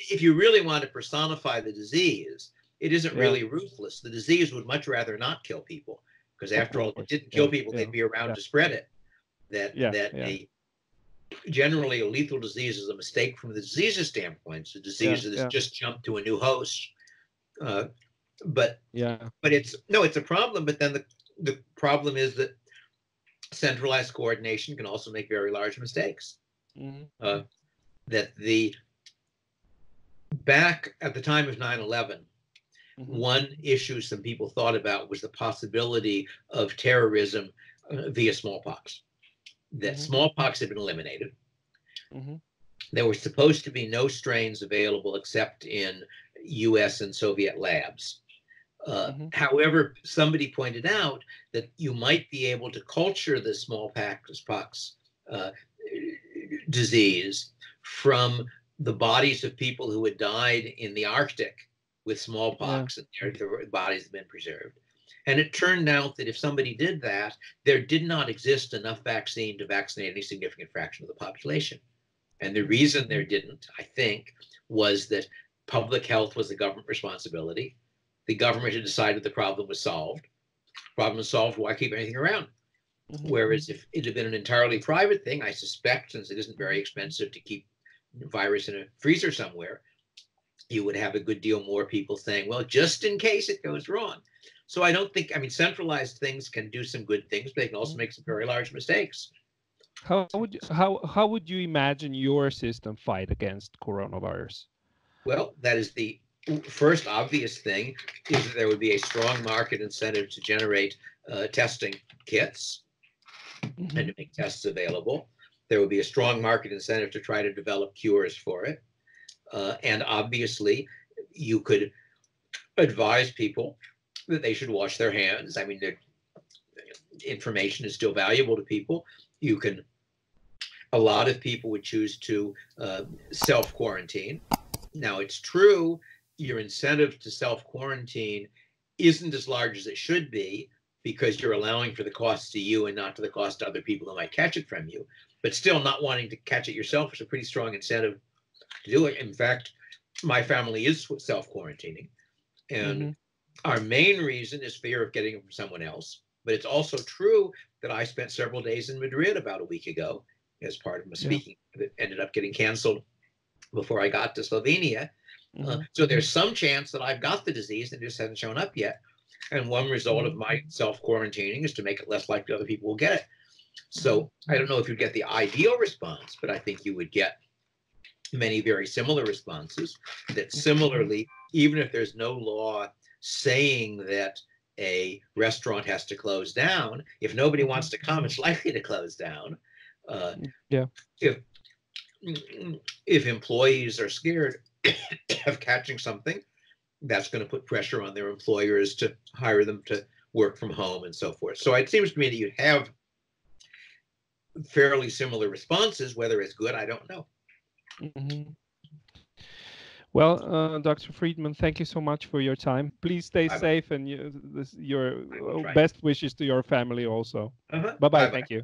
if you really want to personify the disease, it isn't really ruthless. The disease would much rather not kill people, because after all, if it didn't kill people, they'd be around to spread it. Generally, a lethal disease is a mistake from the disease's standpoint. It's a disease that has just jumped to a new host. But it's a problem. But then the problem is that centralized coordination can also make very large mistakes. That back at the time of 9/11, one issue some people thought about was the possibility of terrorism via smallpox. That smallpox had been eliminated. There were supposed to be no strains available except in US and Soviet labs. However, somebody pointed out that you might be able to culture the smallpox disease from the bodies of people who had died in the Arctic with smallpox, and their bodies have been preserved. And it turned out that if somebody did that, there did not exist enough vaccine to vaccinate any significant fraction of the population. And the reason there didn't, I think, was that public health was a government responsibility. The government had decided the problem was solved. Problem is solved, why keep anything around? Whereas if it had been an entirely private thing, I suspect, since it isn't very expensive to keep virus in a freezer somewhere, you would have a good deal more people saying, well, just in case it goes wrong. So I don't think, I mean, centralized things can do some good things, but they can also make some very large mistakes. How would you imagine your system fight against coronavirus? Well, that is the first obvious thing, is that there would be a strong market incentive to generate testing kits and to make tests available. There would be a strong market incentive to try to develop cures for it. And obviously, you could advise people that they should wash their hands. I mean, the information is still valuable to people. A lot of people would choose to self-quarantine. Now, it's true, your incentive to self-quarantine isn't as large as it should be, because you're allowing for the cost to you and not to the cost to other people who might catch it from you. But still, not wanting to catch it yourself is a pretty strong incentive to do it. In fact, my family is self-quarantining. And our main reason is fear of getting it from someone else. But it's also true that I spent several days in Madrid about a week ago as part of my speaking that ended up getting canceled before I got to Slovenia. So there's some chance that I've got the disease and it just hasn't shown up yet. And one result of my self-quarantining is to make it less likely other people will get it. So I don't know if you'd get the ideal response, but I think you would get many very similar responses that similarly, even if there's no law saying that a restaurant has to close down, if nobody wants to come, it's likely to close down. If employees are scared of catching something, that's going to put pressure on their employers to hire them to work from home and so forth. So it seems to me that you'd have fairly similar responses. Whether it's good, I don't know. Well, Dr. Friedman, thank you so much for your time. Please stay safe, and your best wishes to your family also. Bye-bye. Thank you.